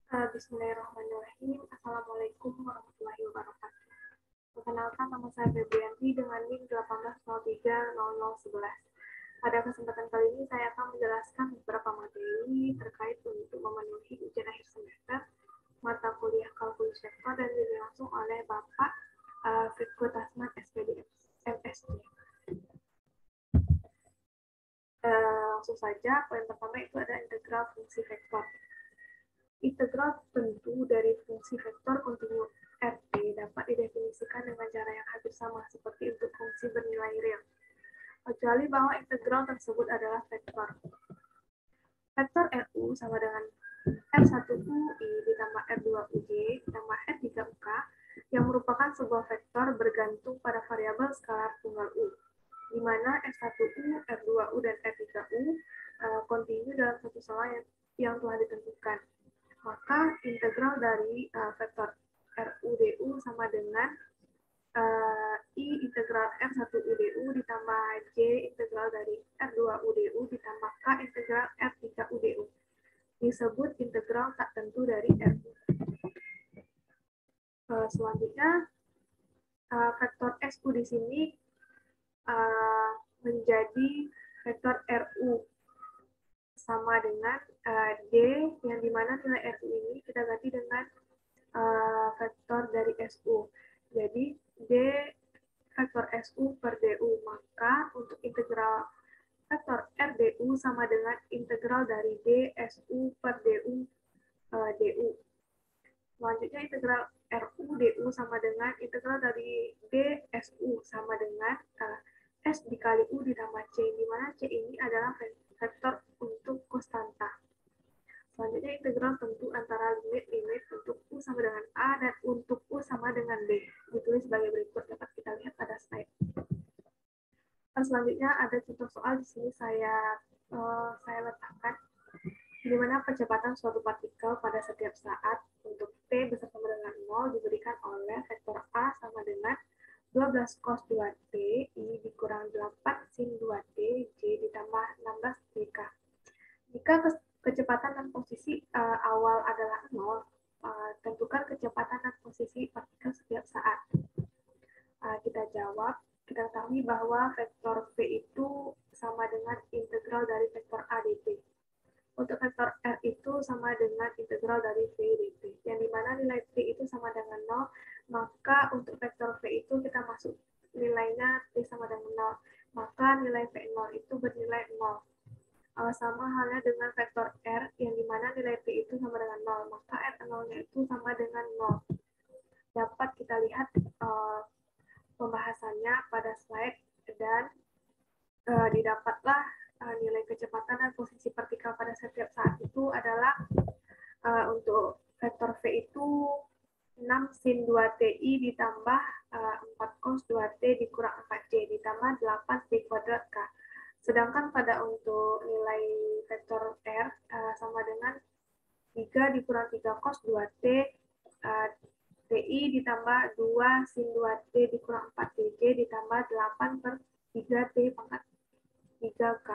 Bismillahirrahmanirrahim. Assalamualaikum warahmatullahi wabarakatuh. Perkenalkan, nama saya Febrianti dengan NIM 18030011. Pada kesempatan kali ini saya akan menjelaskan beberapa materi terkait untuk memenuhi ujian akhir semester mata kuliah kalkulus vektor dan langsung oleh Bapak Fitko Tasman SPD MSc. Langsung saja, poin pertama itu ada integral fungsi vektor. Integral tentu dari fungsi vektor kontinu RT dapat didefinisikan dengan cara yang hampir sama seperti untuk fungsi bernilai real, kecuali bahwa integral tersebut adalah vektor. Vektor RU sama dengan R1UI ditambah R2UJ ditambah R3UK yang merupakan sebuah vektor bergantung pada variabel skalar tunggal U, di mana R1U, R2U, dan R3U kontinu dalam satu skala yang telah ditentukan. Maka integral dari vektor RU/DU sama dengan I integral R1UDU ditambah J integral dari R2UDU ditambah K integral R3UDU. Disebut integral tak tentu dari RU. Selanjutnya, vektor SU di sini menjadi vektor RU sama dengan D, yang dimana nilai RU ini kita ganti dengan vektor dari SU. Jadi D vektor SU per DU, maka untuk integral vektor RDU sama dengan integral dari D SU per DU DU. Selanjutnya integral RU DU sama dengan integral dari D SU sama dengan S dikali U ditambah C, di mana C ini adalah vektor untuk konstanta. Selanjutnya integral tentu antara limit-limit untuk U sama dengan A dan untuk U sama dengan B. Ditulis sebagai berikut, dapat kita lihat pada slide. Selanjutnya ada contoh soal di sini saya letakkan, di mana percepatan suatu partikel pada setiap saat untuk T besar sama dengan 0 diberikan oleh vektor A sama dengan 12 cos 2T I dikurang 8 sin 2T J ditambah 16 TK. Jika kecepatan dan posisi awal adalah 0, tentukan kecepatan dan posisi partikel setiap saat. Kita jawab, kita ketahui bahwa vektor V itu sama dengan integral dari vektor A dt. Untuk vektor R itu sama dengan integral dari V dt. Yang dimana nilai T itu sama dengan 0, maka untuk vektor V itu kita masuk nilainya T sama dengan 0. Maka nilai V0 itu bernilai 0. Sama halnya dengan vektor R, yang dimana nilai T itu sama dengan 0, maka R0-nya itu sama dengan 0. Dapat kita lihat pembahasannya pada slide, dan didapatlah nilai kecepatan dan posisi partikel pada setiap saat itu adalah untuk vektor V itu 6 sin 2TI ditambah 4 cos 2T dikurang 4J ditambah 8 T kuadrat K. Sedangkan pada untuk nilai vektor R sama dengan 3 dikurang 3 cos 2T TI ditambah 2 sin 2T dikurang 4 TJ ditambah 8 per 3T pangkat 3K.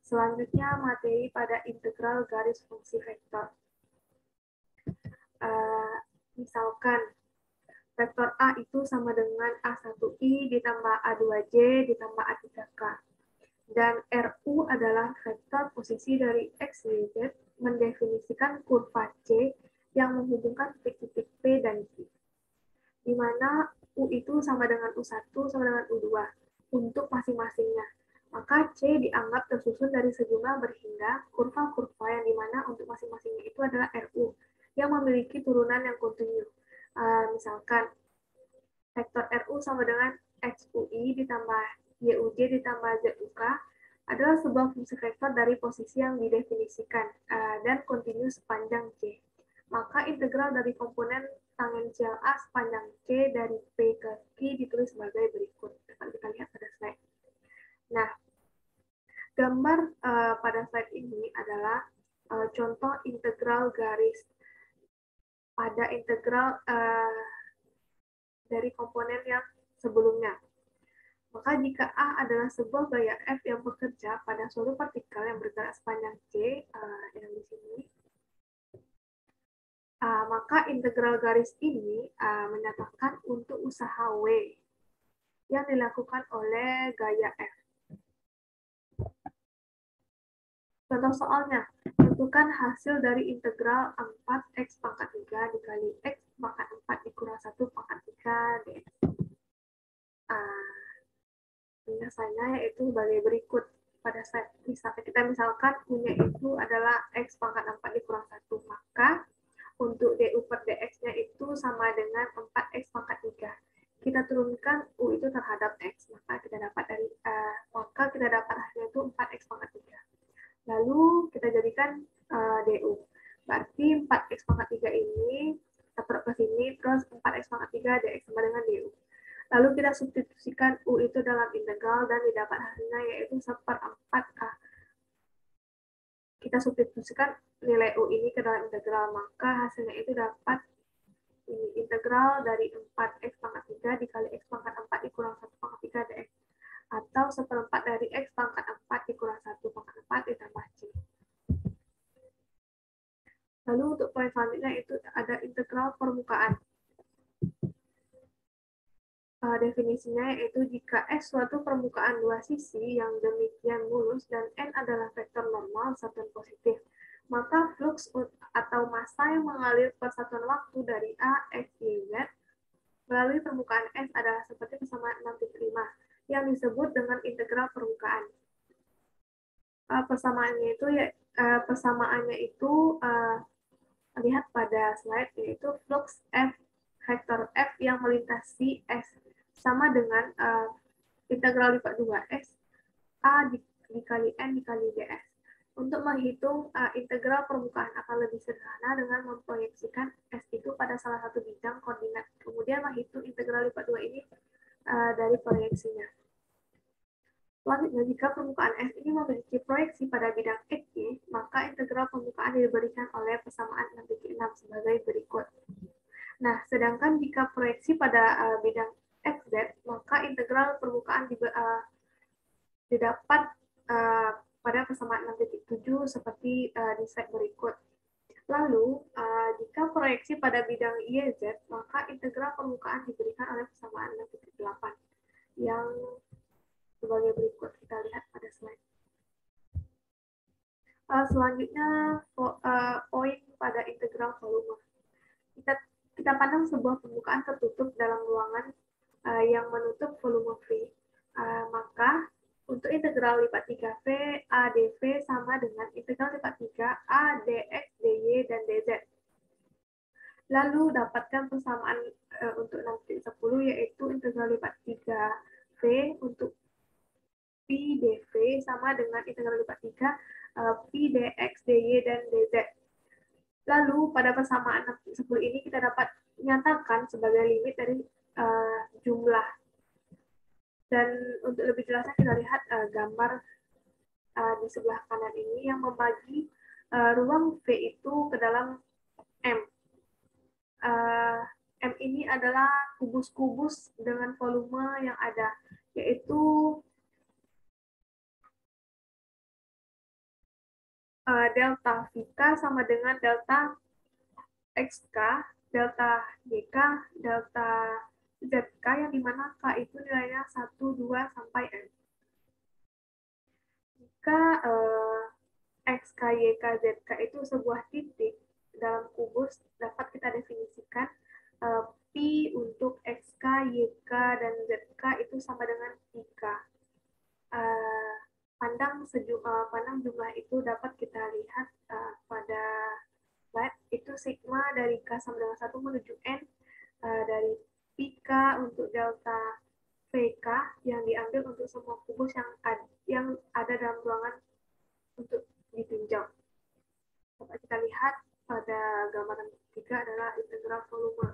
Selanjutnya materi pada integral garis fungsi vektor. Misalkan vektor A itu sama dengan A1I ditambah A2J ditambah A3K. Dan RU adalah vektor posisi dari X, Y, Z mendefinisikan kurva C yang menghubungkan titik-titik P dan Q. Di mana U itu sama dengan U1 sama dengan U2 untuk masing-masingnya. Maka C dianggap tersusun dari sejumlah berhingga kurva-kurva yang dimana untuk masing-masingnya itu adalah RU yang memiliki turunan yang kontinu. Misalkan vektor RU sama dengan XUI ditambah YUJ ditambah ZUK adalah sebuah fungsi vektor dari posisi yang didefinisikan dan kontinu sepanjang C. Maka integral dari komponen tangensial A sepanjang C dari P ke Q ditulis sebagai berikut. Dapat kita lihat pada slide. Nah, gambar pada slide ini adalah contoh integral garis pada integral dari komponen yang sebelumnya. Maka jika A adalah sebuah gaya F yang bekerja pada suatu partikel yang bergerak sepanjang C, yang di sini, Maka integral garis ini menyatakan untuk usaha W yang dilakukan oleh gaya F. Contoh soalnya, tentukan hasil dari integral 4x pangkat 3 dikali x pangkat 4 dikurang 1 pangkat 3 dx. Penjelasannya yaitu sebagai berikut. Pada saat kita misalkan punya itu adalah x pangkat 4 dikurang 1, maka untuk du per dx-nya itu sama dengan 4x pangkat 3. Kita turunkan u itu terhadap x, maka kita dapat hasilnya itu 4x pangkat 3. Lalu kita jadikan du. Berarti 4x pangkat 3 ini kita taruh ke sini, terus 4x pangkat 3 dx sama dengan du. Lalu kita substitusikan u itu dalam integral dan didapat hasilnya yaitu 1/4a. Kita substitusikan nilai u ini ke dalam integral, maka hasilnya itu dapat ini integral dari 4x pangkat 3 dikali x pangkat 4 dikurang 1 pangkat 3 dx, atau 1/4 dari x pangkat 4 dikurang 1 pangkat 4 ditambah c. Lalu untuk poin selanjutnya itu ada integral permukaan. Definisinya yaitu jika S suatu permukaan dua sisi yang demikian mulus dan N adalah vektor normal satuan positif, maka flux atau massa yang mengalir per satuan waktu dari A, X, Y, Z melalui permukaan S adalah seperti persamaan 6.5 yang disebut dengan integral permukaan. Persamaannya itu lihat pada slide, yaitu flux F vektor F yang melintasi S sama dengan integral lipat 2x A dikali N dikali ds. Untuk menghitung integral permukaan akan lebih sederhana dengan memproyeksikan S itu pada salah satu bidang koordinat. Kemudian menghitung integral lipat 2 ini dari proyeksinya. Selanjutnya, jika permukaan S ini memiliki proyeksi pada bidang XY, maka integral permukaan diberikan oleh persamaan 6.6 sebagai berikut. Nah, sedangkan jika proyeksi pada bidang XZ, maka integral permukaan didapat pada persamaan 6.7 seperti di slide berikut. Lalu, jika proyeksi pada bidang YZ, maka integral permukaan diberikan oleh persamaan 6.8 yang sebagai berikut. Kita lihat pada slide. Selanjutnya, poin pada integral volume. Kita pandang sebuah permukaan tertutup dalam ruangan yang menutup volume V. Maka untuk integral lipat 3V, AdV sama dengan integral lipat 3 A, dx, dy, dan dz. Lalu dapatkan persamaan untuk 6.10 yaitu integral lipat 3V untuk Pi dV sama dengan integral lipat 3 Pi dx, dy, dan dz. Lalu pada persamaan 10 ini kita dapat nyatakan sebagai limit dari jumlah. Dan untuk lebih jelasnya kita lihat gambar di sebelah kanan ini yang membagi ruang V itu ke dalam M. M ini adalah kubus-kubus dengan volume yang ada, yaitu delta VK sama dengan delta XK, delta YK, delta ZK, yang dimana K itu nilainya 1, 2, sampai N. Jika XK, YK, ZK itu sebuah titik dalam kubus, dapat kita definisikan Pi untuk XK, YK, dan ZK itu sama dengan IK. Pandang jumlah itu dapat kita lihat pada slide, itu sigma dari K sama dengan 1 menuju N dari PK untuk delta VK yang diambil untuk semua kubus yang ada dalam ruangan untuk ditinjau. Dapat kita lihat pada gambaran ketiga adalah integral volume.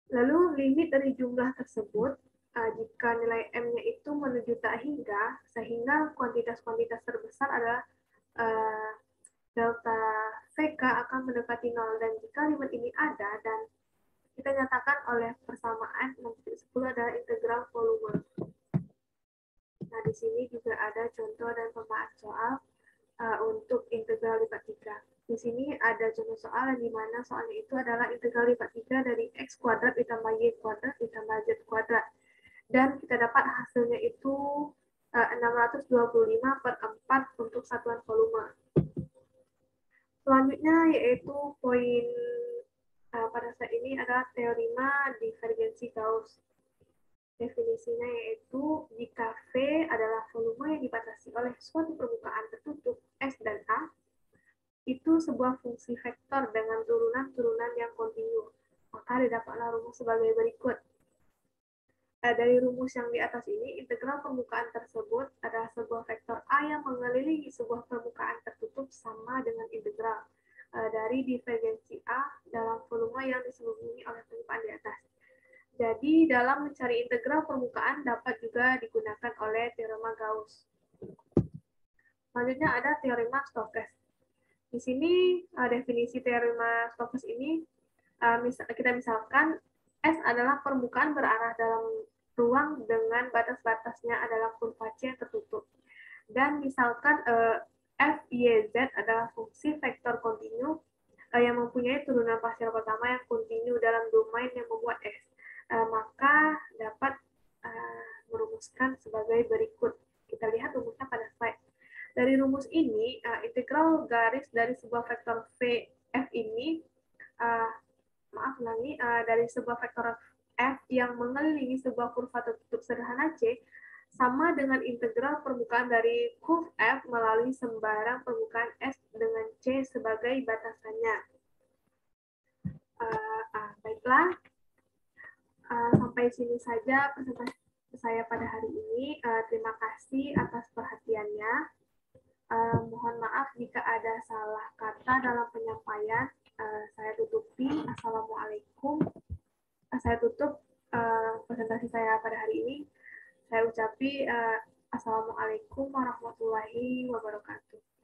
Lalu limit dari jumlah tersebut jika nilai M-nya itu menuju tak hingga, sehingga kuantitas-kuantitas terbesar adalah delta VK akan mendekati 0, dan jika limit ini ada dan kita nyatakan oleh persamaan 6.10 adalah integral volume. Nah, di sini juga ada contoh dan pemahaman soal untuk integral lipat 3. Di sini ada contoh soal yang dimana soalnya itu adalah integral lipat 3 dari x kuadrat ditambah y kuadrat ditambah z kuadrat. Dan kita dapat hasilnya itu 625 per 4 untuk satuan volume. Selanjutnya yaitu poin pada saat ini adalah teorema divergensi Gauss. Definisinya yaitu jika V adalah volume yang dibatasi oleh suatu permukaan tertutup S dan A, itu sebuah fungsi vektor dengan turunan-turunan yang kontinu. Maka didapatlah rumus sebagai berikut. Dari rumus yang di atas ini, integral permukaan tersebut adalah sebuah vektor A yang mengelilingi sebuah permukaan tertutup sama dengan integral dari divergensi A dalam volume yang diselimuti oleh permukaan di atas. Jadi, dalam mencari integral permukaan dapat juga digunakan oleh teorema Gauss. Selanjutnya ada teorema Stokes. Di sini definisi teorema Stokes ini kita misalkan S adalah permukaan berarah dalam ruang dengan batas-batasnya adalah kurva C yang tertutup. Dan misalkan F, Y, Z adalah fungsi vektor kontinu yang mempunyai turunan parsial pertama yang kontinu dalam domain yang membuat S. Maka dapat merumuskan sebagai berikut. Kita lihat rumusnya pada slide. Dari rumus ini, integral garis dari sebuah vektor V F ini, dari sebuah vektor F yang mengelilingi sebuah kurva tertutup sederhana C, sama dengan integral permukaan dari kurva F melalui sembarang permukaan S dengan C sebagai batasannya. Baiklah, sampai sini saja presentasi saya pada hari ini. Terima kasih atas perhatiannya. Mohon maaf jika ada salah kata dalam penyampaian. Saya tutupi. Assalamualaikum. Saya tutup presentasi saya pada hari ini. Saya ucapi Assalamualaikum warahmatullahi wabarakatuh.